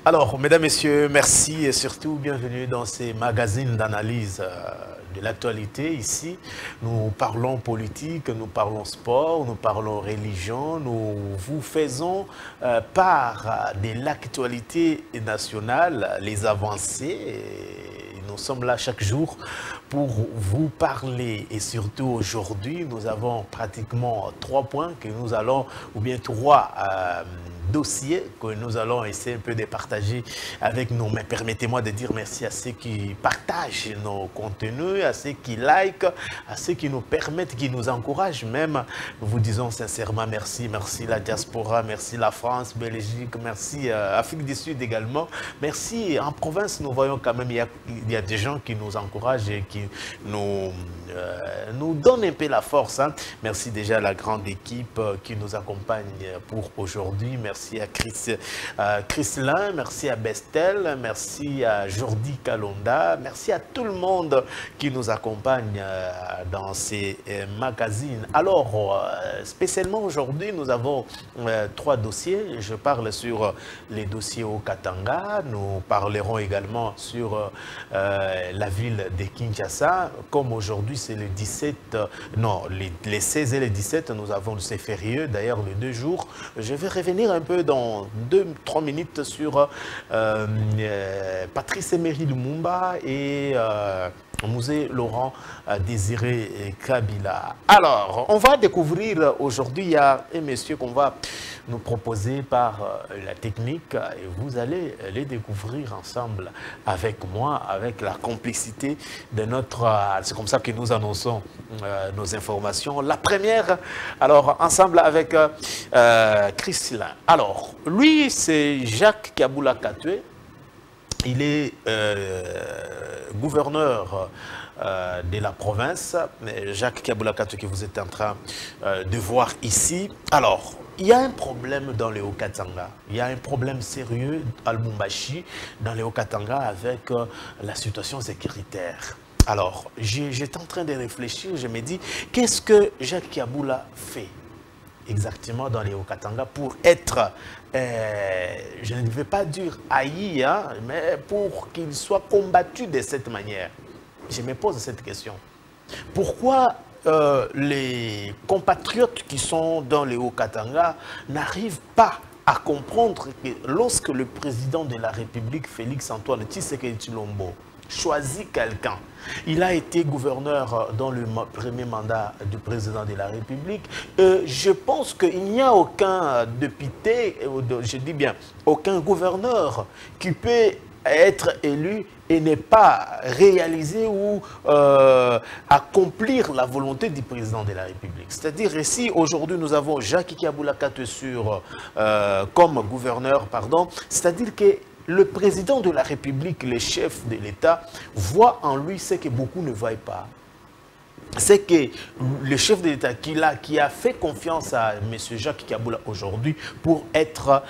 Alors, mesdames, messieurs, merci et surtout bienvenue dans ces magazines d'analyse de l'actualité. Ici, nous parlons politique, nous parlons sport, nous parlons religion, nous vous faisons part de l'actualité nationale, les avancées. Et nous sommes là chaque jour pour vous parler. Et surtout aujourd'hui, nous avons pratiquement 3 points que nous allons, ou bien 3 dossiers que nous allons essayer un peu de partager avec nous. Mais permettez-moi de dire merci à ceux qui partagent nos contenus, à ceux qui likent, à ceux qui nous permettent, qui nous encouragent même. Nous vous disons sincèrement merci. Merci la diaspora, merci la France, Belgique, merci Afrique du Sud également. Merci. En province, nous voyons quand même il y a des gens qui nous encouragent et qui nous donnent un peu la force. Hein. Merci déjà à la grande équipe qui nous accompagne pour aujourd'hui. Merci à Chrislin, merci à Bestel, merci à Jordi Kalonda, merci à tout le monde qui nous accompagne dans ces magazines. Alors, spécialement aujourd'hui, nous avons 3 dossiers. Je parle sur les dossiers au Katanga. Nous parlerons également sur la ville de Kinshasa. Comme aujourd'hui, c'est le 17, non, les 16 et les 17, nous avons c'est férié, d'ailleurs les 2 jours. Je vais revenir un peu dans 2-3 minutes sur Patrice Emery Lumumba et Musée Laurent Désiré Kabila. Alors, on va découvrir aujourd'hui, il y a un monsieur qu'on va nous proposer par la technique et vous allez les découvrir ensemble avec moi, avec la complicité de notre... c'est comme ça que nous annonçons nos informations. La première, alors ensemble avec Chrislin. Alors, lui, c'est Jacques Kaboula Katoué. Il est gouverneur de la province, Jacques Kaboula Katoué que vous êtes en train de voir ici. Alors, il y a un problème dans les Haut-Katanga. Il y a un problème sérieux à Lubumbashi, dans les Haut-Katanga, avec la situation sécuritaire. Alors, j'étais en train de réfléchir, je me dis, qu'est-ce que Jacques Kaboula fait exactement dans les Haut-Katanga pour être, je ne vais pas dire haï, hein, mais pour qu'il soit combattu de cette manière. Je me pose cette question. Pourquoi les compatriotes qui sont dans les Haut-Katanga n'arrivent pas à comprendre que lorsque le président de la République, Félix-Antoine Tshisekedi Tshilombo, choisit quelqu'un. Il a été gouverneur dans le premier mandat du président de la République. Je pense qu'il n'y a aucun député, je dis bien, aucun gouverneur qui peut être élu et ne pas réaliser ou accomplir la volonté du président de la République. C'est-à-dire ici, aujourd'hui, nous avons Jacques Kaboula Katoué comme gouverneur, pardon, c'est-à-dire que le président de la République, le chef de l'État, voit en lui ce que beaucoup ne voient pas. C'est que le chef de l'État qui a fait confiance à M. Jacques Kaboula aujourd'hui pour être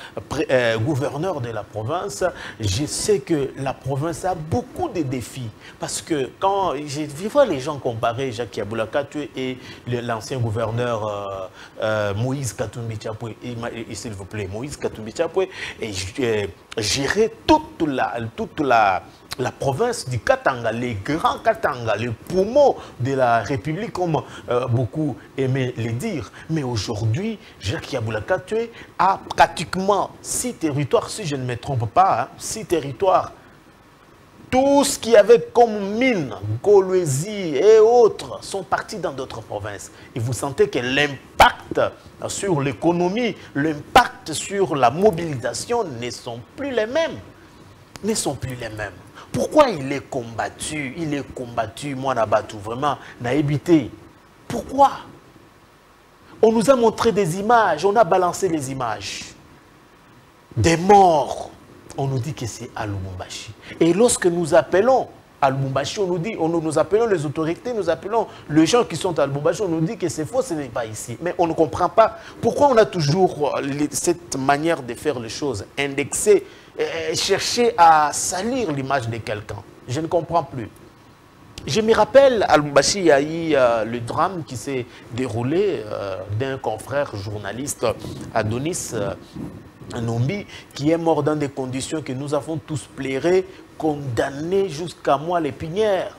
gouverneur de la province, je sais que la province a beaucoup de défis. Parce que quand je vois les gens comparer Jacques Kaboula Katoué et l'ancien gouverneur Moïse Katumbi Tshapoué, s'il vous plaît, Moïse Katumbi Tshapoué, et gérer toute la province du Katanga, les grands Katanga, les poumons de la République, comme beaucoup aimaient le dire. Mais aujourd'hui, Jacques Kaboula Katoué a pratiquement 6 territoires, si je ne me trompe pas, hein, 6 territoires. Tout ce qu'il y avait comme mine, Kolwezi et autres sont partis dans d'autres provinces. Et vous sentez que l'impact sur l'économie, l'impact sur la mobilisation ne sont plus les mêmes. Ne sont plus les mêmes. Pourquoi il est combattu? Il est combattu, moi, Nabatou, vraiment, naïbité. Pourquoi? On nous a montré des images, on a balancé les images. Des morts. On nous dit que c'est à Lubumbashi. Et lorsque nous appelons à Lubumbashi, nous appelons les autorités, nous appelons les gens qui sont à Lubumbashi, on nous dit que c'est faux, ce n'est pas ici. Mais on ne comprend pas pourquoi on a toujours cette manière de faire les choses, indexer, chercher à salir l'image de quelqu'un. Je ne comprends plus. Je me rappelle, à Lubumbashi, il y a eu le drame qui s'est déroulé d'un confrère journaliste, Adonis, Numbi, qui est mort dans des conditions que nous avons tous pleuré, condamnés jusqu'à moi l'épinière.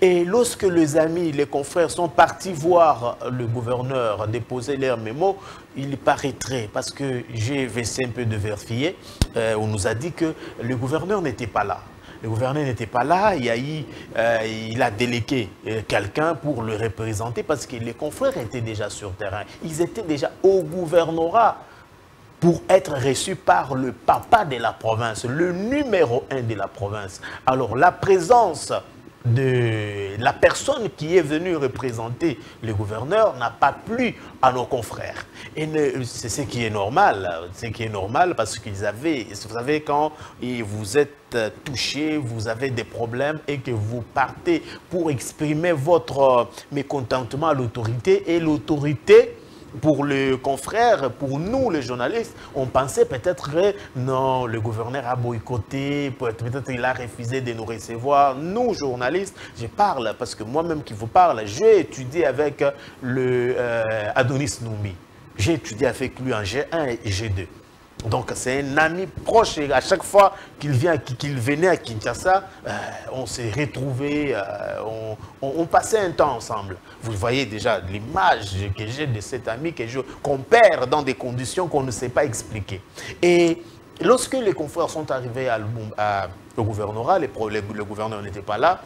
Et lorsque les amis, les confrères sont partis voir le gouverneur déposer leur mémo, il paraîtrait, parce que j'ai versé un peu de verfier, on nous a dit que le gouverneur n'était pas là. Le gouverneur n'était pas là, il a délégué quelqu'un pour le représenter parce que les confrères étaient déjà sur terrain. Ils étaient déjà au gouvernorat pour être reçus par le papa de la province, le numéro 1 de la province. Alors la présence de la personne qui est venue représenter le gouverneur n'a pas plu à nos confrères. Et c'est ce qui est normal. Ce qui est normal parce qu'ils avaient, vous savez, quand vous êtes touché, vous avez des problèmes et que vous partez pour exprimer votre mécontentement à l'autorité et l'autorité, pour le confrère, pour nous les journalistes, on pensait peut-être que non, le gouverneur a boycotté, peut-être il a refusé de nous recevoir. Nous, journalistes, je parle, parce que moi-même qui vous parle, j'ai étudié avec le Adonis Numbi. J'ai étudié avec lui en G1 et G2. Donc c'est un ami proche et à chaque fois qu'il venait à Kinshasa, on s'est retrouvés, on passait un temps ensemble. Vous voyez déjà l'image que j'ai de cet ami qu'on perd dans des conditions qu'on ne sait pas expliquer. Et lorsque les confrères sont arrivés au gouvernorat, le gouverneur n'était pas là,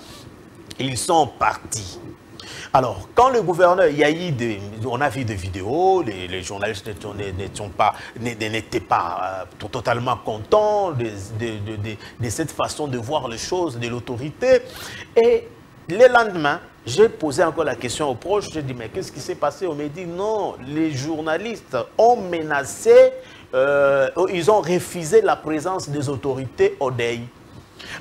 ils sont partis. Alors, quand le gouverneur, on a vu des vidéos, les journalistes n'étaient pas totalement contents de cette façon de voir les choses de l'autorité. Et le lendemain, j'ai posé encore la question aux proches, j'ai dit, mais qu'est-ce qui s'est passé? On m'a dit, non, les journalistes ont menacé, ils ont refusé la présence des autorités au DEI.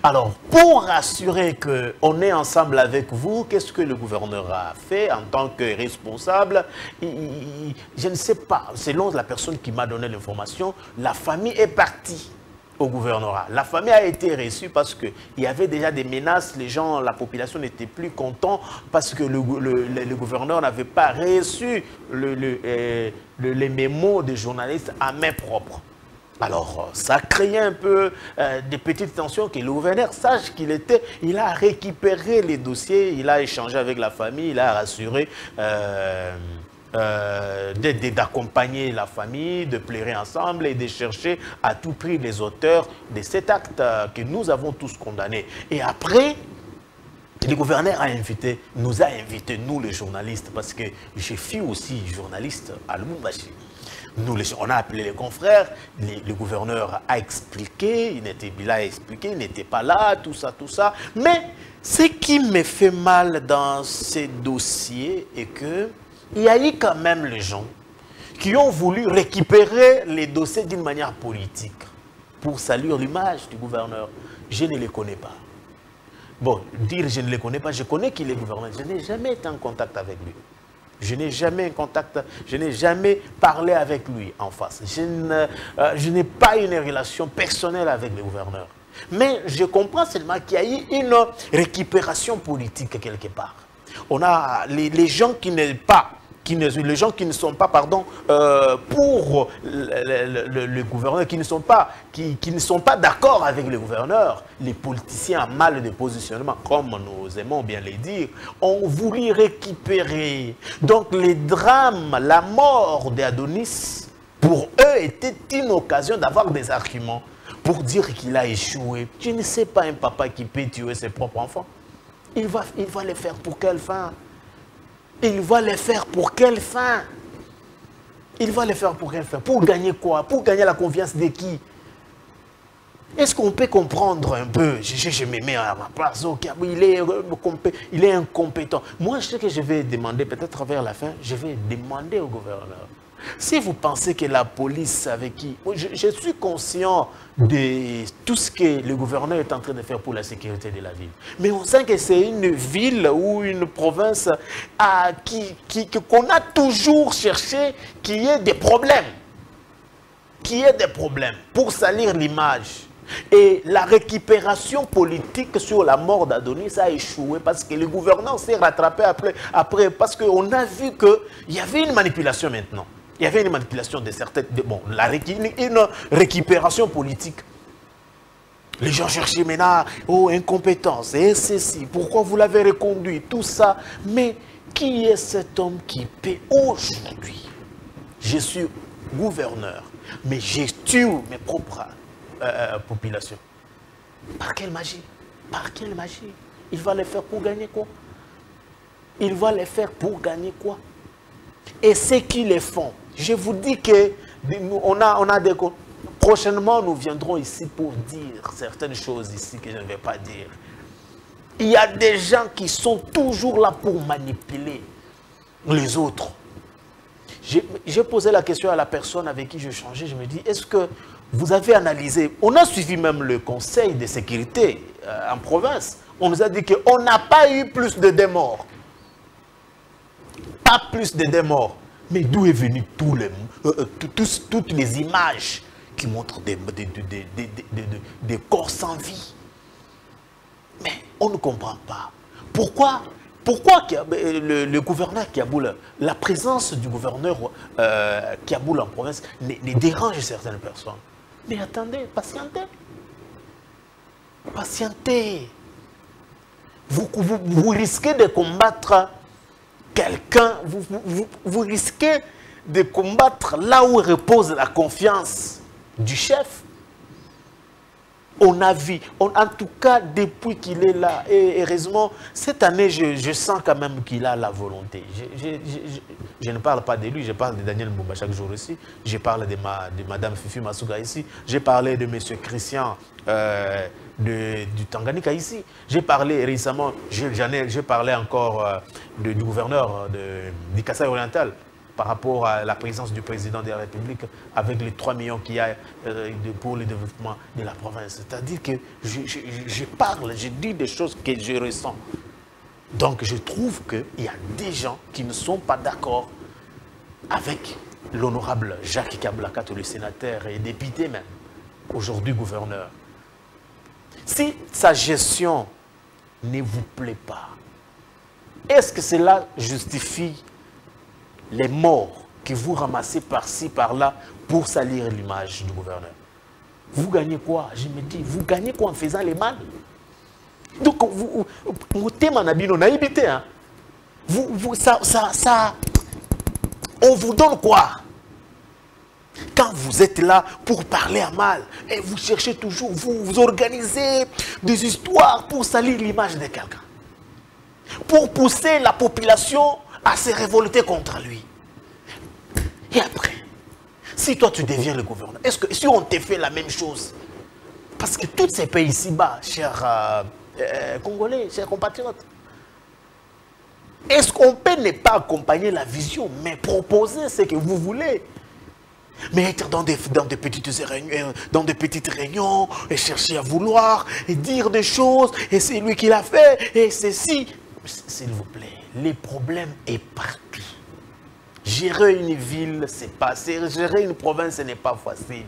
Alors, pour assurer qu'on est ensemble avec vous, qu'est-ce que le gouverneur a fait en tant que responsable? Je ne sais pas, selon la personne qui m'a donné l'information, la famille est partie au gouvernorat. La famille a été reçue parce qu'il y avait déjà des menaces, la population n'était plus content parce que le gouverneur n'avait pas reçu les mémos des journalistes à main propre. Alors, ça créait un peu des petites tensions que le gouverneur sache il a récupéré les dossiers, il a échangé avec la famille, il a rassuré d'accompagner la famille, de pleurer ensemble et de chercher à tout prix les auteurs de cet acte que nous avons tous condamné. Et après, le gouverneur nous a invités, nous les journalistes, parce que je suis aussi journaliste à Lubumbashi. On a appelé les confrères, le gouverneur a expliqué, il n'était pas là, tout ça. Mais ce qui me fait mal dans ces dossiers est qu'il y a eu quand même les gens qui ont voulu récupérer les dossiers d'une manière politique pour salir l'image du gouverneur. Je ne les connais pas. Bon, dire je ne les connais pas, je connais qu'il est gouverneur, je n'ai jamais été en contact avec lui. Je n'ai jamais je n'ai jamais parlé avec lui en face. Je n'ai pas une relation personnelle avec le gouverneur. Mais je comprends seulement qu'il y a eu une récupération politique quelque part. On a les gens qui ne sont pas, pardon, pour le gouverneur, qui ne sont pas d'accord avec le gouverneur, les politiciens à mal de positionnement, comme nous aimons bien les dire, ont voulu récupérer. Donc les drames, la mort d'Adonis, pour eux, était une occasion d'avoir des arguments pour dire qu'il a échoué. Je ne sais pas un papa qui peut tuer ses propres enfants. Il va les faire pour quelle fin? Il va les faire pour quelle fin? Il va les faire pour quelle fin? Pour gagner quoi? Pour gagner la confiance de qui? Est-ce qu'on peut comprendre un peu? Je me mets à ma place. Okay, il est incompétent. Moi, ce que je vais demander, peut-être vers la fin, je vais demander au gouverneur. Si vous pensez que la police avec qui... Je suis conscient de tout ce que le gouverneur est en train de faire pour la sécurité de la ville. Mais on sent que c'est une ville ou une province qu'on a toujours cherché qu'il y ait des problèmes. Qu'il y ait des problèmes pour salir l'image. Et la récupération politique sur la mort d'Adonis a échoué parce que le gouverneur s'est rattrapé après parce qu'on a vu qu'il y avait une manipulation maintenant. Il y avait une manipulation de certaines... Bon, une récupération politique. Les gens cherchaient maintenant, oh, incompétence, et ceci, pourquoi vous l'avez reconduit, tout ça. Mais qui est cet homme qui paie aujourd'hui? Je suis gouverneur, mais je tue mes propres populations. Par quelle magie? Par quelle magie? Il va les faire pour gagner quoi? Il va les faire pour gagner quoi? Et ceux qui les font, je vous dis que on a des... Prochainement, nous viendrons ici pour dire certaines choses ici que je ne vais pas dire. Il y a des gens qui sont toujours là pour manipuler les autres. J'ai posé la question à la personne avec qui je changeais. Je me dis, est-ce que vous avez analysé? On a suivi même le conseil de sécurité en province. On nous a dit qu'on n'a pas eu plus de morts. Pas plus de morts. Mais d'où est venu toutes les images qui montrent des corps sans vie? Mais on ne comprend pas. Pourquoi le gouverneur Kiaboula, la présence du gouverneur Kiaboula en province ne dérange certaines personnes? Mais attendez, patientez. Patientez. Vous risquez de combattre quelqu'un, vous risquez de combattre là où repose la confiance du chef. On a vu, en tout cas depuis qu'il est là, et heureusement, cette année, je sens quand même qu'il a la volonté. Je ne parle pas de lui, je parle de Daniel Mbumba chaque jour ici, je parle de Madame Fifi Masuga ici, j'ai parlé de M. Christian du Tanganyika ici, j'ai parlé récemment, j'ai parlé encore du gouverneur du Kasaï oriental, par rapport à la présence du président de la République avec les 3 millions qu'il y a pour le développement de la province. C'est-à-dire que je parle, je dis des choses que je ressens. Donc je trouve qu'il y a des gens qui ne sont pas d'accord avec l'honorable Jacques Kaboulakato, le sénateur et député même, aujourd'hui gouverneur. Si sa gestion ne vous plaît pas, est-ce que cela justifie les morts que vous ramassez par-ci, par-là, pour salir l'image du gouverneur? Vous gagnez quoi? Je me dis, vous gagnez quoi en faisant les mal? Donc, on vous donne quoi? Quand vous êtes là pour parler à mal, et vous cherchez toujours, vous organisez des histoires pour salir l'image de quelqu'un, pour pousser la population à se révolter contre lui. Et après, si toi tu deviens le gouverneur, est-ce que si on te fait la même chose, parce que tous ces pays ici-bas, chers Congolais, chers compatriotes, est-ce qu'on peut ne pas accompagner la vision, mais proposer ce que vous voulez? Mais être dans des petites réunions, et chercher à vouloir, et dire des choses, et c'est lui qui l'a fait, et ceci. S'il vous plaît, les problèmes sont partout. Gérer une ville, c'est pas... Gérer une province, ce n'est pas facile.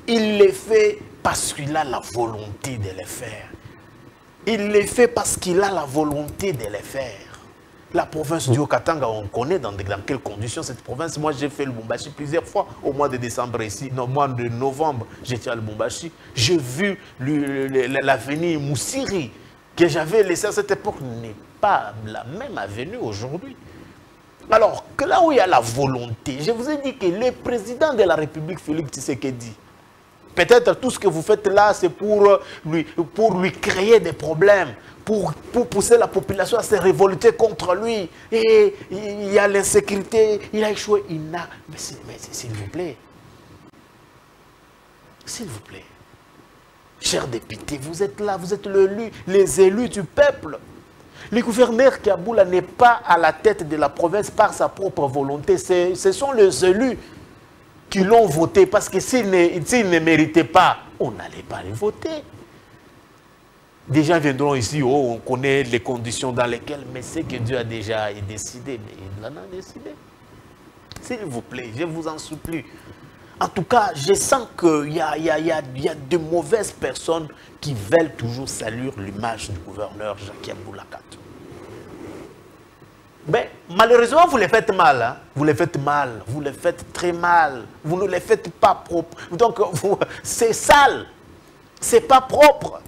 Il les fait parce qu'il a la volonté de les faire. Il les fait parce qu'il a la volonté de les faire. La province du Haut-Katanga, on connaît dans quelles conditions cette province. Moi, j'ai fait le Lubumbashi plusieurs fois au mois de décembre ici. Non, au mois de novembre, j'étais à Lubumbashi. J'ai vu l'avenue Moussiri que j'avais laissé à cette époque n'est pas la même avenue aujourd'hui. Alors que là où il y a la volonté, je vous ai dit que le président de la République, Félix Tshisekedi, peut-être tout ce que vous faites là, c'est pour lui créer des problèmes, pour pousser la population à se révolter contre lui. Et il y a l'insécurité, il a échoué, il n'a... Mais s'il vous plaît, s'il vous plaît, chers députés, vous êtes là, vous êtes les élus du peuple. Le gouverneur Kiaboula n'est pas à la tête de la province par sa propre volonté. Ce sont les élus qui l'ont voté parce que s'ils ne méritaient pas, on n'allait pas les voter. Des gens viendront ici, oh, on connaît les conditions dans lesquelles, mais c'est que Dieu a déjà décidé, mais il en a décidé. S'il vous plaît, je vous en supplie. En tout cas, je sens qu'il y a de mauvaises personnes qui veulent toujours salir l'image du gouverneur Jacques Kaboulakato. Mais malheureusement, vous les faites mal. Hein? Vous les faites mal. Vous les faites très mal. Vous ne les faites pas propres. Donc, c'est sale. C'est pas propre.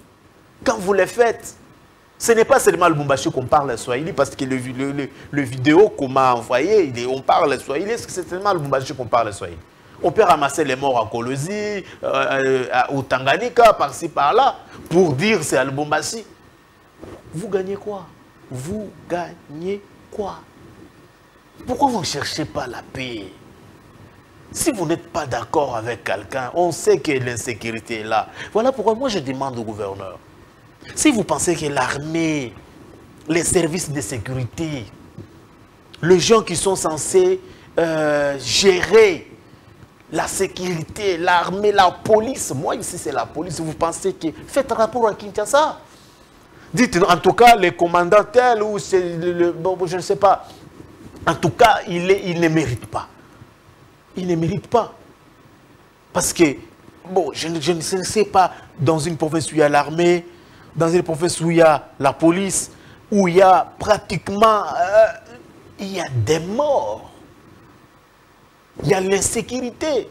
Quand vous les faites, ce n'est pas seulement le Lubumbashi qu'on parle Swahili, parce que le vidéo qu'on m'a envoyé, on parle Swahili, c'est seulement le Lubumbashi qu'on parle Swahili. On peut ramasser les morts à Kolosi, au Tanganyika, par-ci, par-là, pour dire c'est à Lubumbashi. Vous gagnez quoi? Vous gagnez quoi? Pourquoi vous ne cherchez pas la paix? Si vous n'êtes pas d'accord avec quelqu'un, on sait que l'insécurité est là. Voilà pourquoi moi je demande au gouverneur. Si vous pensez que l'armée, les services de sécurité, les gens qui sont censés gérer la sécurité, l'armée, la police, moi ici c'est la police, vous pensez que... Faites rapport à Kinshasa. Dites en tout cas les commandants tels ou bon, je ne sais pas. En tout cas, il ne mérite pas. Il ne mérite pas. Parce que, bon, je ne sais pas, dans une province où il y a l'armée, dans une province où il y a la police, où il y a pratiquement, il y a des morts. Il y a l'insécurité.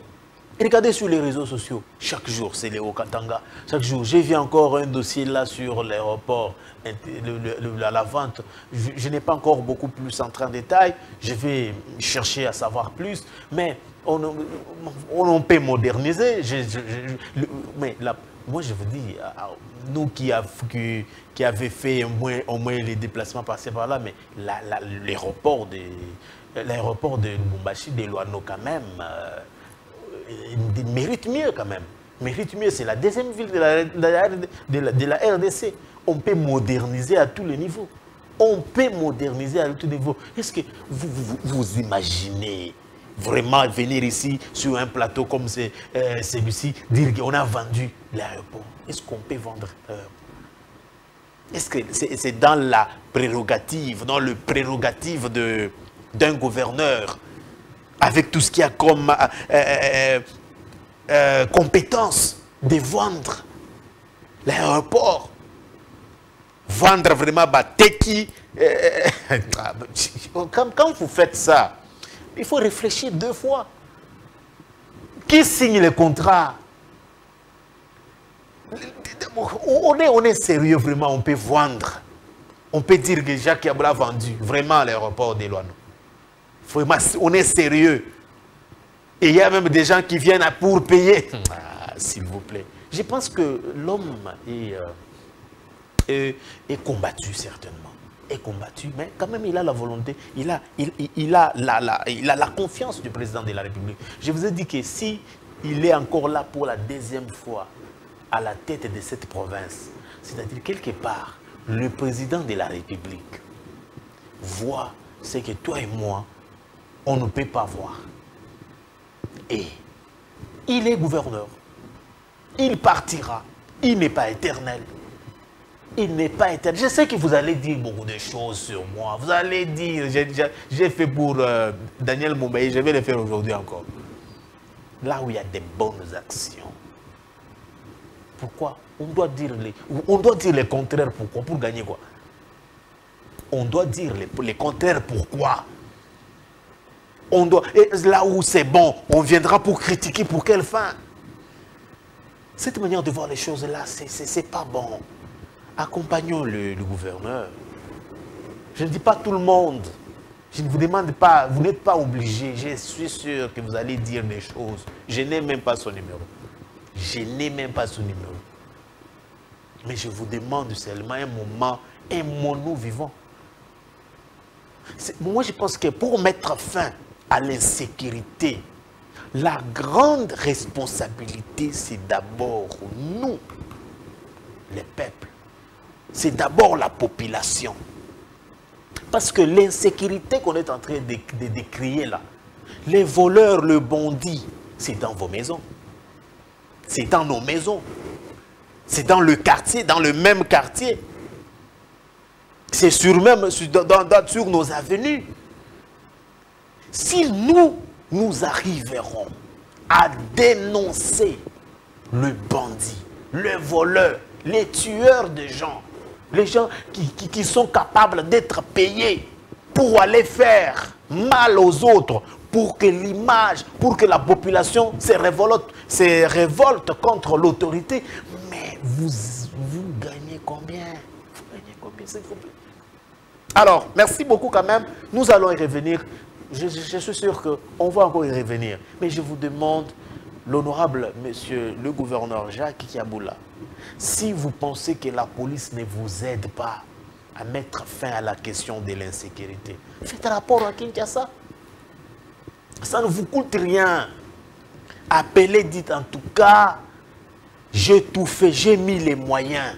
Regardez sur les réseaux sociaux, chaque jour, c'est les Okatanga. Chaque jour, j'ai vu encore un dossier là sur l'aéroport, la vente. Je n'ai pas encore beaucoup plus entré en détail. Je vais chercher à savoir plus. Mais on peut moderniser. Mais là, moi, je vous dis, nous qui avaient fait au moins les déplacements passés par là, mais l'aéroport de Lubumbashi, de Loano quand même, mérite mieux quand même. Mérite mieux, c'est la deuxième ville de la RDC. On peut moderniser à tous les niveaux. On peut moderniser à tous les niveaux. Est-ce que vous imaginez vraiment venir ici sur un plateau comme celui-ci, dire qu'on a vendu l'aéroport? Est-ce qu'on peut vendre l'aéroport? Est-ce que c'est dans la prérogative, dans le prérogative d'un gouverneur, avec tout ce qu'il y a comme compétence de vendre l'aéroport? Vendre vraiment Bateki. Quand vous faites ça, il faut réfléchir deux fois. Qui signe le contrat? On est sérieux vraiment, on peut vendre. On peut dire que Jacques Yabla a vendu vraiment l'aéroport de Loano. Vraiment, on est sérieux. Et il y a même des gens qui viennent pour payer. S'il vous plaît. Je pense que l'homme est combattu, certainement. Est combattu, mais quand même, il a la volonté, il a la confiance du président de la République. Je vous ai dit que si il est encore là pour la deuxième fois à la tête de cette province, c'est-à-dire quelque part, le président de la République voit ce que toi et moi, on ne peut pas voir. Et il est gouverneur. Il partira. Il n'est pas éternel. Il n'est pas éternel. Je sais que vous allez dire beaucoup de choses sur moi. Vous allez dire, j'ai fait pour Daniel Moubaye, je vais le faire aujourd'hui encore. Là où il y a des bonnes actions. Pourquoi? On doit dire les contraires. Pourquoi? Pour gagner quoi? On doit dire les contraires. Pourquoi? Et là où c'est bon, on viendra pour critiquer. Pour quelle fin? Cette manière de voir les choses là, c'est pas bon. Accompagnons le gouverneur. Je ne dis pas tout le monde. Je ne vous demande pas, vous n'êtes pas obligé. Je suis sûr que vous allez dire des choses. Je n'ai même pas son numéro. Je n'ai même pas son numéro. Mais je vous demande seulement un moment, aimons-nous vivants. Moi, je pense que pour mettre fin à l'insécurité, la grande responsabilité, c'est d'abord nous, les peuples. C'est d'abord la population. Parce que l'insécurité qu'on est en train de décrier là, les voleurs, le bandit, c'est dans vos maisons. C'est dans nos maisons. C'est dans le quartier, dans le même quartier. C'est sur nos avenues. Si nous arriverons à dénoncer le bandit, le voleur, les tueurs de gens, les gens qui sont capables d'être payés pour aller faire mal aux autres, pour que l'image, pour que la population se révolte contre l'autorité. Mais vous gagnez combien? Vous gagnez combien, s'il vous plaît? Alors, merci beaucoup quand même. Nous allons y revenir. Je suis sûr qu'on va encore y revenir. Mais je vous demande, l'honorable monsieur le gouverneur Jacques Kiaboula, si vous pensez que la police ne vous aide pas à mettre fin à la question de l'insécurité, faites rapport à Kinshasa. Ça ne vous coûte rien. Appelez, dites en tout cas, j'ai tout fait, j'ai mis les moyens.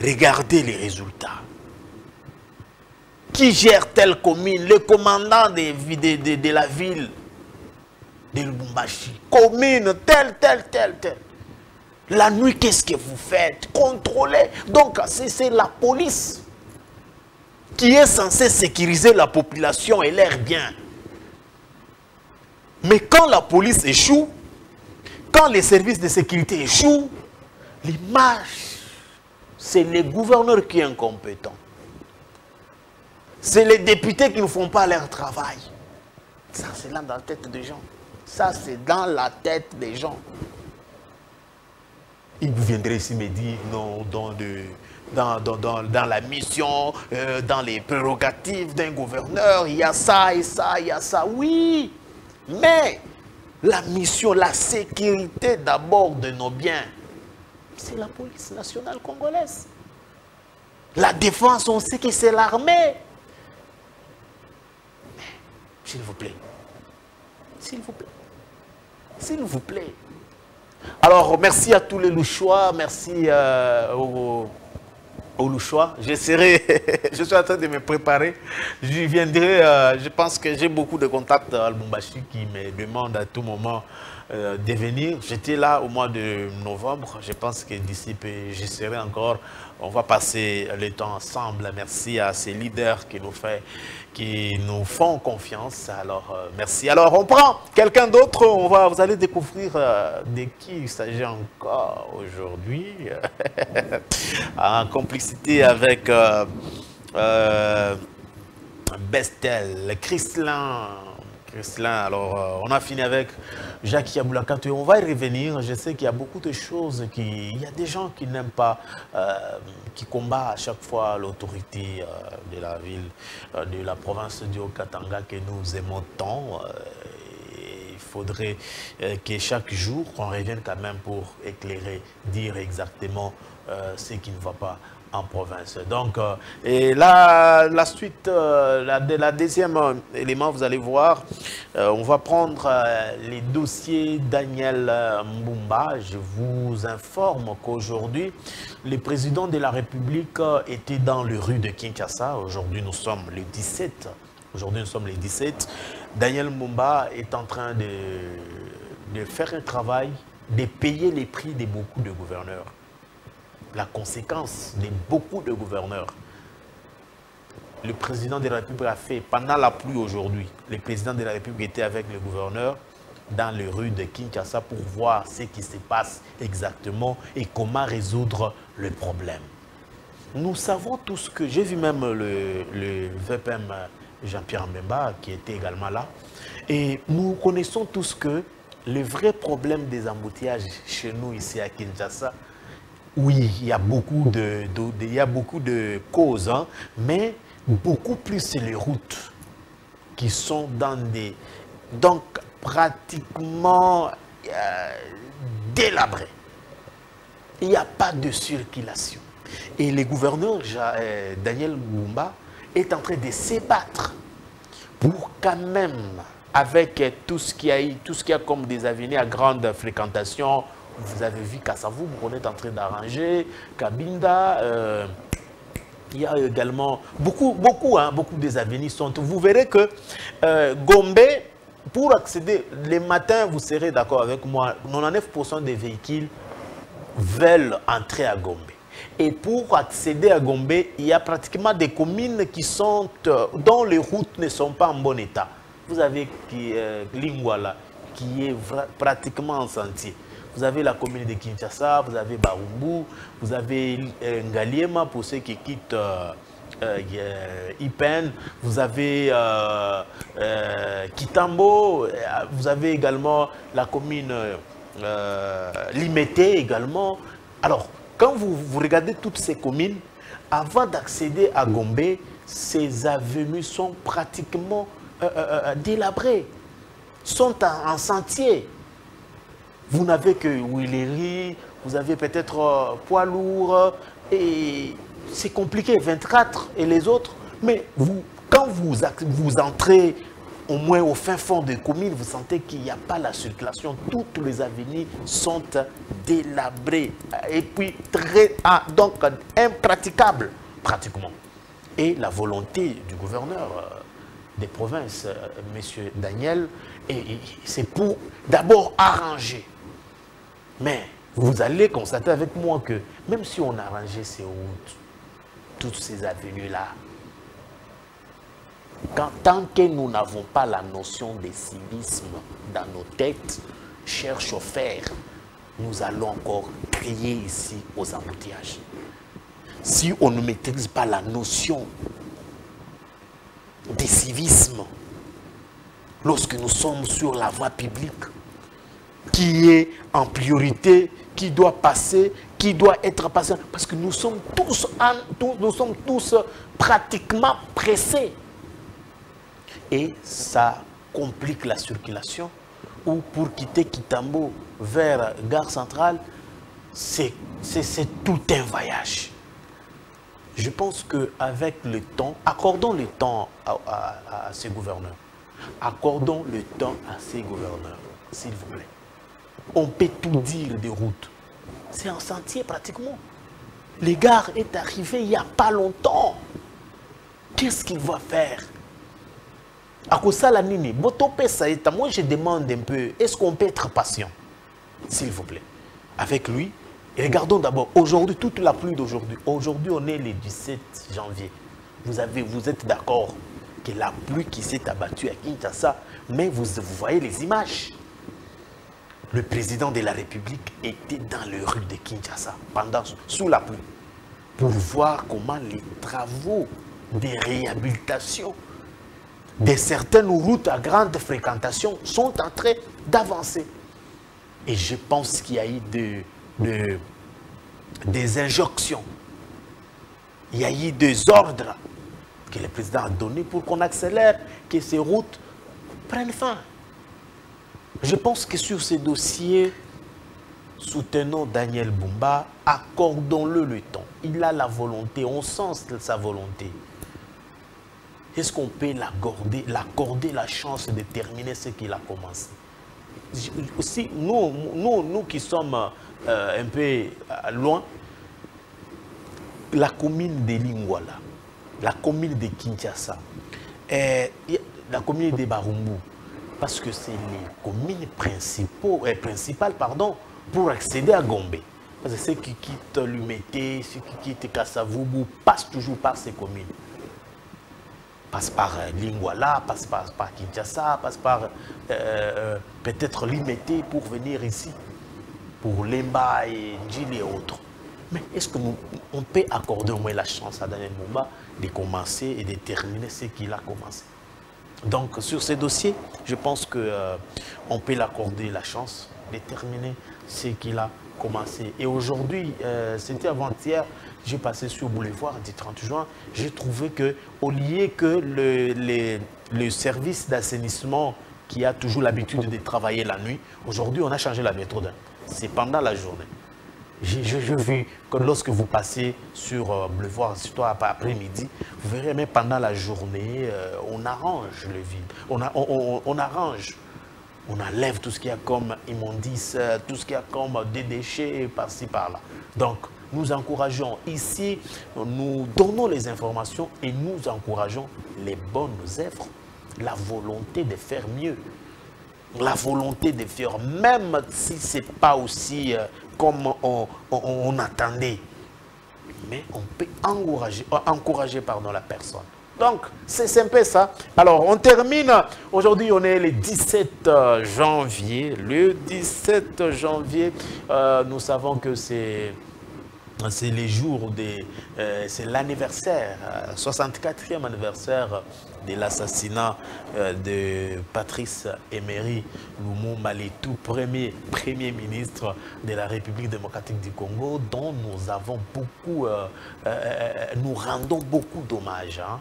Regardez les résultats. Qui gère telle commune? Le commandant de la ville de Lubumbashi. Commune, telle. La nuit, qu'est-ce que vous faites? Contrôlez. Donc, c'est la police qui est censée sécuriser la population et l'air bien. Mais quand la police échoue, quand les services de sécurité échouent, l'image, c'est le gouverneur qui est incompétent. C'est les députés qui ne font pas leur travail. Ça, c'est là dans la tête des gens. Ça, c'est dans la tête des gens. Ils viendraient ici me dire, non, dans la mission, dans les prérogatives d'un gouverneur, il y a ça et ça, il y a ça. Oui, mais la mission, la sécurité d'abord de nos biens, c'est la police nationale congolaise. La défense, on sait que c'est l'armée. S'il vous plaît. S'il vous plaît. S'il vous plaît. Alors, merci à tous les Louchois. Merci aux Louchois. Je suis en train de me préparer. Je viendrai, je pense que j'ai beaucoup de contacts à Lubumbashi qui me demandent à tout moment de venir. J'étais là au mois de novembre. Je pense que d'ici peu, je serai encore. On va passer le temps ensemble. Merci à ces leaders qui nous font confiance. Alors, merci. Alors, on prend quelqu'un d'autre. Vous allez découvrir de qui il s'agit encore aujourd'hui. En complicité avec Bestel, Christlin. Alors, on a fini avec Jacques Kiaboula Katoué. On va y revenir. Je sais qu'il y a beaucoup de choses il y a des gens qui n'aiment pas, qui combattent à chaque fois l'autorité de la ville, de la province du Haut-Katanga que nous aimons tant. Il faudrait que chaque jour, on revienne quand même pour éclairer, dire exactement ce qui ne va pas en province. Donc, et là, la suite, la deuxième élément, vous allez voir, on va prendre les dossiers Daniel Mbumba. Je vous informe qu'aujourd'hui, le président de la République était dans les rues de Kinshasa. Aujourd'hui, nous sommes le 17. Aujourd'hui, nous sommes les 17. Daniel Mbumba est en train de faire un travail, de payer les prix de beaucoup de gouverneurs. La conséquence de beaucoup de gouverneurs. Le président de la République a fait, pendant la pluie aujourd'hui, le président de la République était avec le gouverneur dans les rues de Kinshasa pour voir ce qui se passe exactement et comment résoudre le problème. Nous savons tous que, j'ai vu même le VPM Jean-Pierre Mbemba qui était également là, et nous connaissons tous que le vrai problème des embouteillages chez nous ici à Kinshasa, oui, il y a beaucoup de causes, hein, mais beaucoup plus c'est les routes qui sont dans des... Donc, pratiquement délabrées. Il n'y a pas de circulation. Et le gouverneur Daniel Mbumba est en train de se battre pour quand même, avec tout ce qu'il y a comme des avenues à grande fréquentation. Vous avez vu Kassavou, on est en train d'arranger, Kabinda, il y a également beaucoup des avenues sont. Vous verrez que Gombe, pour accéder, les matins, vous serez d'accord avec moi, 99% des véhicules veulent entrer à Gombe. Et pour accéder à Gombe, il y a pratiquement des communes qui sont, dont les routes ne sont pas en bon état. Vous avez Lingwala, qui est pratiquement en sentier. Vous avez la commune de Kinshasa, vous avez Barumbu, vous avez Ngaliema pour ceux qui quittent Ipen, vous avez Kitambo, vous avez également la commune Limete également. Alors, quand vous regardez toutes ces communes, avant d'accéder à Gombe, ces avenues sont pratiquement délabrées, sont en sentier. Vous n'avez que Willery, vous avez peut-être poids lourd, et c'est compliqué, 24 et les autres. Mais quand vous entrez au moins au fin fond des communes, vous sentez qu'il n'y a pas la circulation. Toutes les avenues sont délabrées et puis donc impraticables pratiquement. Et la volonté du gouverneur des provinces, M. Daniel, c'est pour d'abord arranger. Mais vous allez constater avec moi que même si on arrangeait ces routes, toutes ces avenues-là, tant que nous n'avons pas la notion de civisme dans nos têtes, chers chauffeurs, nous allons encore crier ici aux embouteillages. Si on ne maîtrise pas la notion de civisme, lorsque nous sommes sur la voie publique, qui est en priorité, qui doit passer, qui doit être passé, parce que nous sommes tous pratiquement pressés. Et ça complique la circulation, ou pour quitter Kitambo vers Gare Centrale, c'est tout un voyage. Je pense qu'avec le temps, accordons le temps à ces gouverneurs. Accordons le temps à ces gouverneurs, s'il vous plaît. On peut tout dire des routes. C'est un sentier pratiquement. Le gars est arrivé il n'y a pas longtemps. Qu'est-ce qu'il va faire? Moi je demande un peu, est-ce qu'on peut être patient? S'il vous plaît. Avec lui, et regardons d'abord, aujourd'hui, toute la pluie d'aujourd'hui. Aujourd'hui, on est le 17 janvier. Vous êtes d'accord que la pluie qui s'est abattue à Kinshasa, mais vous voyez les images. Le président de la République était dans les rues de Kinshasa, sous la pluie, pour voir comment les travaux de réhabilitation de certaines routes à grande fréquentation sont en train d'avancer. Et je pense qu'il y a eu des injonctions, il y a eu des ordres que le président a donnés pour qu'on accélère, que ces routes prennent fin. Je pense que sur ces dossiers, soutenons Daniel Bumba, accordons-le le temps. Il a la volonté, on sent sa volonté. Est-ce qu'on peut l'accorder la chance de terminer ce qu'il a commencé? Aussi, nous qui sommes un peu loin, la commune de Lingwala, la commune de Kinshasa, la commune de Barumbu, parce que c'est les communes principales pour accéder à Gombe. Parce que ceux qui quittent Lumete, ceux qui quittent Kassavubu passent toujours par ces communes. Passe par Lingwala, passe par Kinshasa, passe par peut-être Limete pour venir ici, pour Lemba et Njili et autres. Mais est-ce qu'on peut accorder au moins la chance à Daniel Bumba de commencer et de terminer ce qu'il a commencé? Donc sur ces dossiers, je pense qu'on peut l'accorder la chance de terminer ce qu'il a commencé. Et aujourd'hui, c'était avant-hier, j'ai passé sur le boulevard du 30 juin, j'ai trouvé qu'au lieu que le service d'assainissement qui a toujours l'habitude de travailler la nuit, aujourd'hui on a changé la méthode. C'est pendant la journée. J'ai vu que lorsque vous passez sur boulevard, surtout après-midi, vous verrez même pendant la journée, on arrange le vide. On arrange. On enlève tout ce qu'il y a comme immondice, tout ce qu'il y a comme des déchets par-ci, par-là. Donc, nous encourageons ici, nous donnons les informations et nous encourageons les bonnes œuvres, la volonté de faire mieux, la volonté de faire, même si ce n'est pas aussi comme on attendait. Mais on peut encourager la personne. Donc, c'est un peu ça. Alors, on termine. Aujourd'hui, on est le 17 janvier. Le 17 janvier, nous savons que c'est c'est les jours c'est l'anniversaire, 64e anniversaire de l'assassinat de Patrice Emery Lumumba, le tout premier ministre de la République démocratique du Congo, dont nous avons beaucoup, nous rendons beaucoup d'hommages. Hein.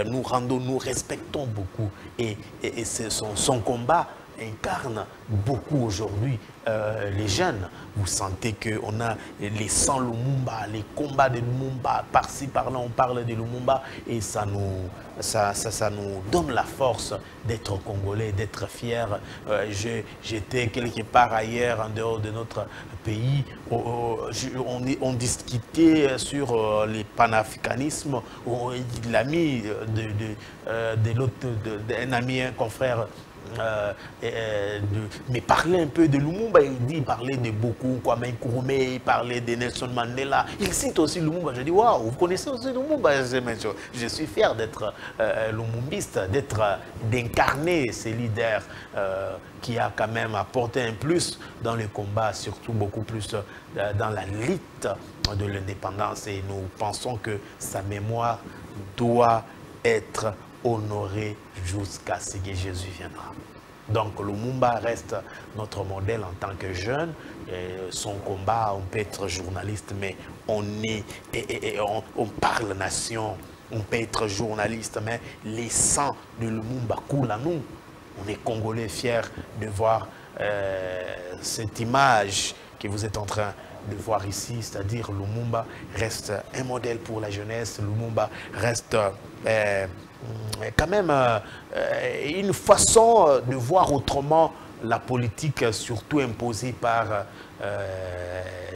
Nous respectons beaucoup. Et son combat incarne beaucoup aujourd'hui les jeunes. Vous sentez qu'on a les 100 Lumumba, les combats de Lumumba, par-ci, par-là, on parle de Lumumba et ça nous donne la force d'être congolais, d'être fiers. J'étais quelque part ailleurs, en dehors de notre pays, on discutait sur les panafricanismes, l'ami d'un ami, un confrère, mais parler un peu de Lumumba, il parlait de beaucoup, Kwame Nkrumah, il parlait de Nelson Mandela, il cite aussi Lumumba. Je dis waouh, vous connaissez aussi Lumumba? Je suis fier d'être lumumbiste, d'incarner ces leaders qui a quand même apporté un plus dans le combat, surtout beaucoup plus dans la lutte de l'indépendance, et nous pensons que sa mémoire doit être honoré jusqu'à ce que Jésus viendra. Donc Lumumba reste notre modèle en tant que jeune. Son combat, on peut être journaliste, mais on parle nation. On peut être journaliste, mais les sangs de Lumumba coulent à nous. On est Congolais fiers de voir cette image que vous êtes en train de voir ici, c'est-à-dire Lumumba reste un modèle pour la jeunesse. Lumumba reste quand même une façon de voir autrement la politique, surtout imposée par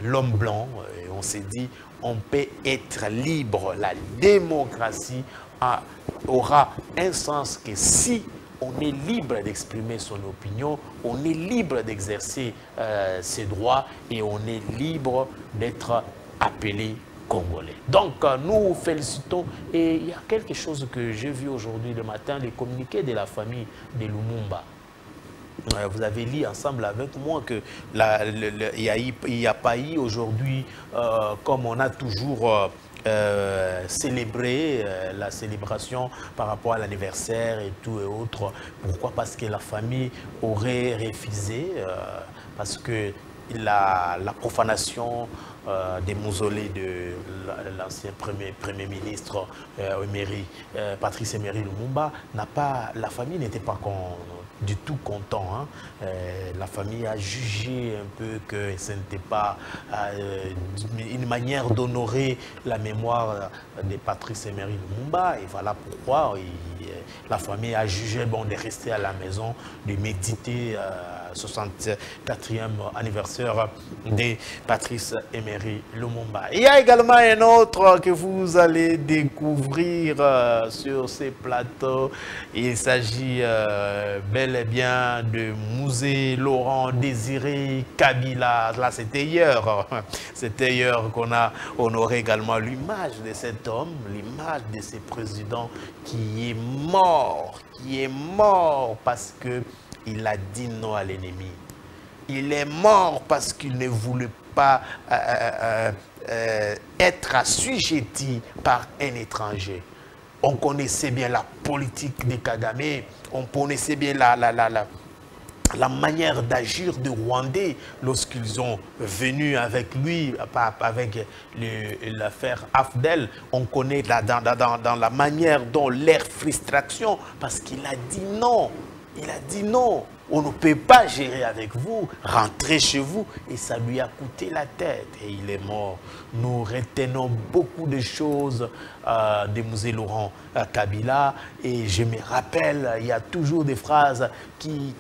l'homme blanc. Et on s'est dit, on peut être libre. La démocratie aura un sens que si on est libre d'exprimer son opinion, on est libre d'exercer ses droits et on est libre d'être appelé Congolais. Donc, nous félicitons. Et il y a quelque chose que j'ai vu aujourd'hui le matin, les communiqués de la famille de Lumumba. Vous avez lu ensemble avec moi que il n'y a pas eu aujourd'hui, comme on a toujours célébrer la célébration par rapport à l'anniversaire et tout et autres. Pourquoi? Parce que la famille aurait refusé, parce que la profanation des mausolées de l'ancien premier ministre Patrice Emery Lumumba, la famille n'était pas du tout content. Hein. La famille a jugé un peu que ce n'était pas une manière d'honorer la mémoire de Patrice Emery Lumumba. Et voilà pourquoi la famille a jugé bon de rester à la maison, de méditer 64e anniversaire de Patrice Emery Lumumba. Il y a également un autre que vous allez découvrir sur ces plateaux. Il s'agit bel et bien de Musée Laurent Désiré Kabila. Là, c'était hier. C'était hier qu'on a honoré également l'image de cet homme, l'image de ce président qui est mort parce que il a dit non à l'ennemi. Il est mort parce qu'il ne voulait pas être assujetti par un étranger. On connaissait bien la politique de Kagame, on connaissait bien la manière d'agir des Rwandais lorsqu'ils ont venu avec lui, avec l'affaire Afdel. On connaît dans la manière dont leur frustration, parce qu'il a dit non. Il a dit non, on ne peut pas gérer avec vous, rentrez chez vous. Et ça lui a coûté la tête et il est mort. Nous retenons beaucoup de choses de Musée Laurent Kabila. Et je me rappelle, il y a toujours des phrases qui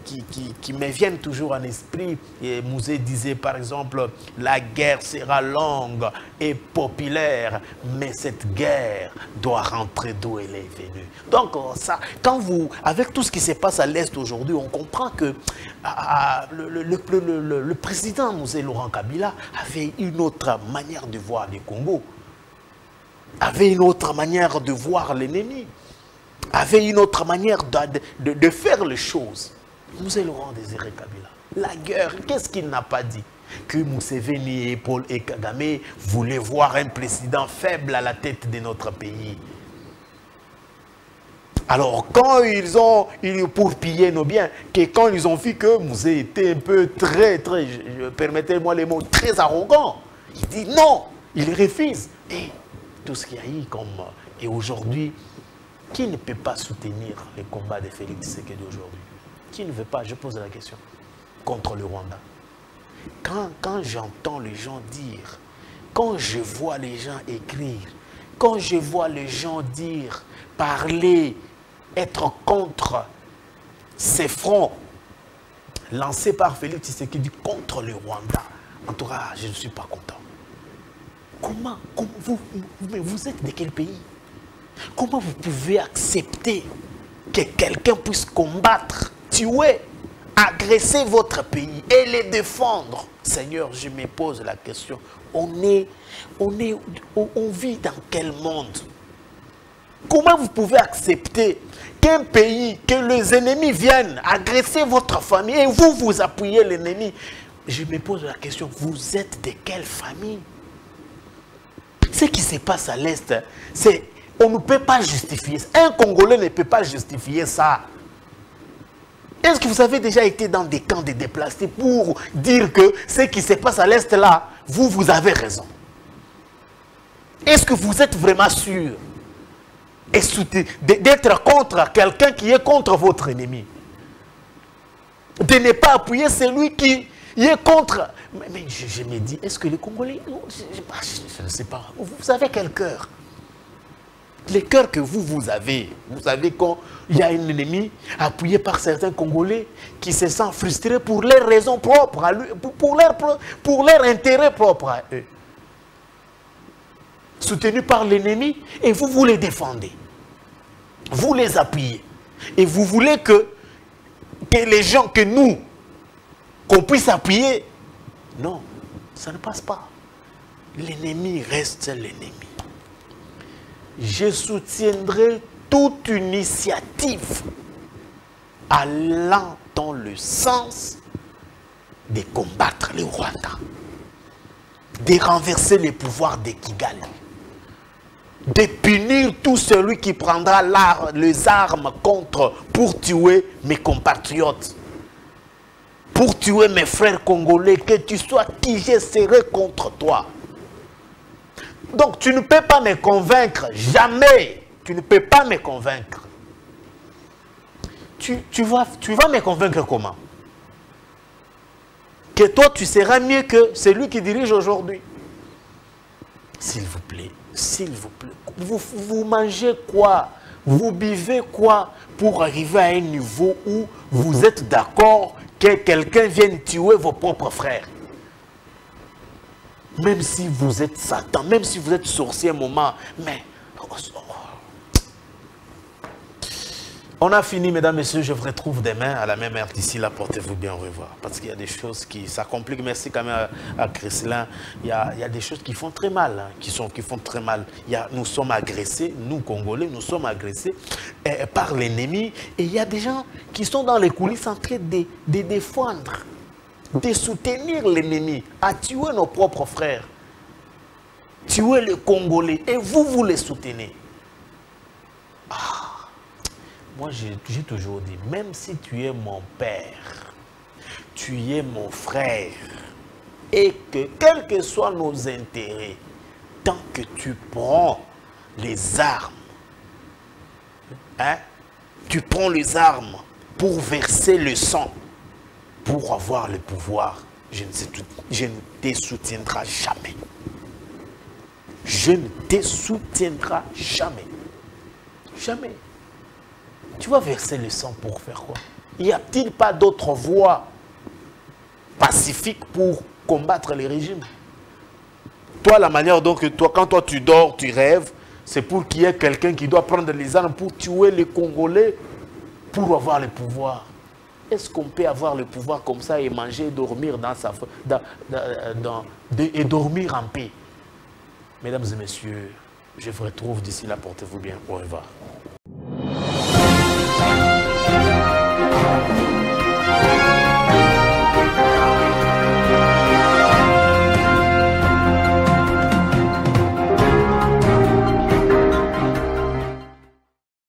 me viennent toujours en esprit. Et Musée disait par exemple, la guerre sera longue et populaire, mais cette guerre doit rentrer d'où elle est venue. Donc ça, avec tout ce qui se passe à l'Est aujourd'hui, on comprend que le président Musée Laurent Kabila avait une autre manière de voir le Congo, avait une autre manière de voir l'ennemi, avait une autre manière de faire les choses. Musée Laurent Désiré Kabila, la guerre, qu'est-ce qu'il n'a pas dit? que Museveni et Paul et Kagame voulaient voir un président faible à la tête de notre pays. Alors, quand ils ont, pour piller nos biens, que quand ils ont vu que Musée était un peu permettez-moi les mots, très arrogant, il dit non, il refuse. Et tout ce qu'il y a eu comme... Et aujourd'hui, qui ne peut pas soutenir les combats de Félix Tshisekedi d'aujourd'hui? Qui ne veut pas, je pose la question, contre le Rwanda? Quand j'entends les gens dire, quand je vois les gens écrire, quand je vois les gens dire, parler, être contre ces fronts lancés par Félix Tshisekedi contre le Rwanda, en tout cas, je ne suis pas content. Comment vous êtes de quel pays? Comment vous pouvez accepter que quelqu'un puisse combattre, tuer, agresser votre pays et les défendre? Seigneur, je me pose la question. On vit dans quel monde? Comment vous pouvez accepter qu'un pays, que les ennemis viennent agresser votre famille et vous appuyez l'ennemi? Je me pose la question, vous êtes de quelle famille? Ce qui se passe à l'Est, c'est... On ne peut pas justifier ça. Un Congolais ne peut pas justifier ça. Est-ce que vous avez déjà été dans des camps de déplacés pour dire que ce qui se passe à l'Est là, vous avez raison? Est-ce que vous êtes vraiment sûr d'être contre quelqu'un qui est contre votre ennemi? De ne pas appuyer celui qui est contre... Mais je me dis, est-ce que les Congolais... Je ne sais pas. Vous avez quel cœur? Les cœurs que vous avez quand il y a un ennemi appuyé par certains Congolais qui se sentent frustrés pour leurs raisons propres, pour leur intérêt propre à eux. Soutenus par l'ennemi, et vous les défendez. Vous les appuyez. Et vous voulez que les gens, que nous, qu'on puisse appuyer. Non, ça ne passe pas. L'ennemi reste l'ennemi. Je soutiendrai toute initiative allant dans le sens de combattre le Rwanda, de renverser les pouvoirs de Kigali, de punir tout celui qui prendra les armes pour tuer mes compatriotes, pour tuer mes frères congolais, que tu sois qui, je serai contre toi. Donc, tu ne peux pas me convaincre, jamais. Tu ne peux pas me convaincre. Tu vas me convaincre comment? Que toi, tu seras mieux que celui qui dirige aujourd'hui. S'il vous plaît, vous mangez quoi? Vous buvez quoi pour arriver à un niveau où vous êtes d'accord que quelqu'un vienne tuer vos propres frères? Même si vous êtes Satan, même si vous êtes sorcier un moment, mais... On a fini, mesdames, messieurs. Je vous retrouve demain à la même heure. D'ici là, portez-vous bien, au revoir. Parce qu'il y a des choses qui... Ça complique. Merci quand même à Chrislin. Il y a des choses qui font très mal. Hein, qui font très mal. Nous sommes agressés, nous, Congolais, nous sommes agressés par l'ennemi. Et il y a des gens qui sont dans les coulisses en train de défendre, de soutenir l'ennemi, à tuer nos propres frères, tuer les Congolais, et vous les soutenez. Moi, j'ai toujours dit, même si tu es mon père, tu es mon frère, et que quels que soient nos intérêts, tant que tu prends les armes, hein, tu prends les armes pour verser le sang, pour avoir le pouvoir, je ne te soutiendrai jamais. Je ne te soutiendrai jamais. Jamais. Tu vas verser le sang pour faire quoi? Y a-t-il pas d'autre voie pacifique pour combattre les régimes? Toi, la manière dont quand toi tu dors, tu rêves, c'est pour qu'il y ait quelqu'un qui doit prendre les armes pour tuer les Congolais, pour avoir le pouvoir. Est-ce qu'on peut avoir le pouvoir comme ça et manger et dormir et dormir en paix? Mesdames et messieurs, je vous retrouve d'ici là, portez-vous bien. Au revoir.